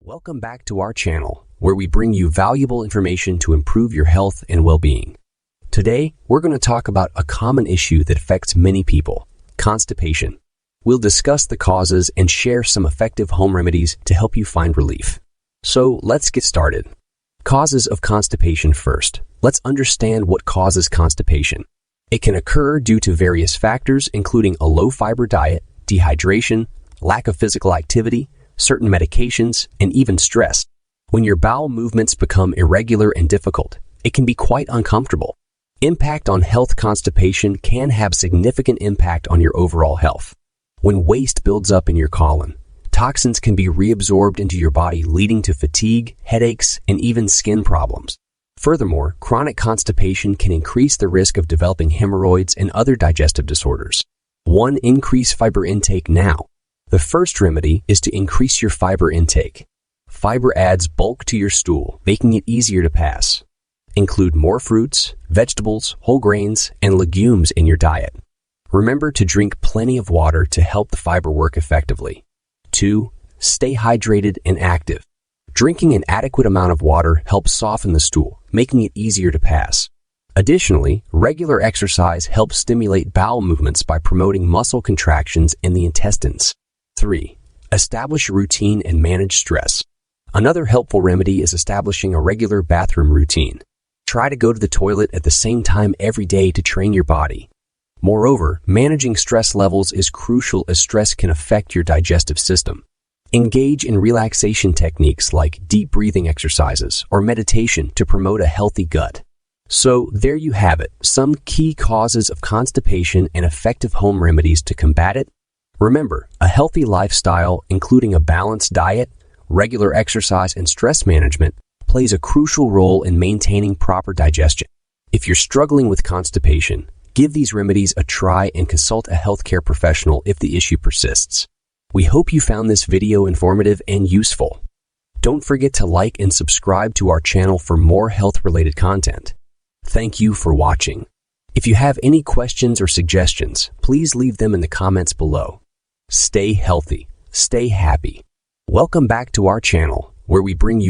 Welcome back to our channel, where we bring you valuable information to improve your health and well-being. Today, we're going to talk about a common issue that affects many people, constipation. We'll discuss the causes and share some effective home remedies to help you find relief. So, let's get started. Causes of constipation first. Let's understand what causes constipation. It can occur due to various factors, including a low-fiber diet, dehydration, lack of physical activity, certain medications, and even stress. When your bowel movements become irregular and difficult, it can be quite uncomfortable. Impact on health. Constipation can have significant impact on your overall health. When waste builds up in your colon, toxins can be reabsorbed into your body, leading to fatigue, headaches, and even skin problems. Furthermore, chronic constipation can increase the risk of developing hemorrhoids and other digestive disorders. 1. Increase fiber intake now. The first remedy is to increase your fiber intake. Fiber adds bulk to your stool, making it easier to pass. Include more fruits, vegetables, whole grains, and legumes in your diet. Remember to drink plenty of water to help the fiber work effectively. 2. Stay hydrated and active. Drinking an adequate amount of water helps soften the stool, making it easier to pass. Additionally, regular exercise helps stimulate bowel movements by promoting muscle contractions in the intestines. 3. Establish a routine and manage stress. Another helpful remedy is establishing a regular bathroom routine. Try to go to the toilet at the same time every day to train your body. Moreover, managing stress levels is crucial, as stress can affect your digestive system. Engage in relaxation techniques like deep breathing exercises or meditation to promote a healthy gut. So, there you have it, some key causes of constipation and effective home remedies to combat it. Remember, a healthy lifestyle, including a balanced diet, regular exercise, and stress management, plays a crucial role in maintaining proper digestion. If you're struggling with constipation, give these remedies a try and consult a healthcare professional if the issue persists. We hope you found this video informative and useful. Don't forget to like and subscribe to our channel for more health-related content. Thank you for watching. If you have any questions or suggestions, please leave them in the comments below. Stay healthy, stay happy. Welcome back to our channel, where we bring you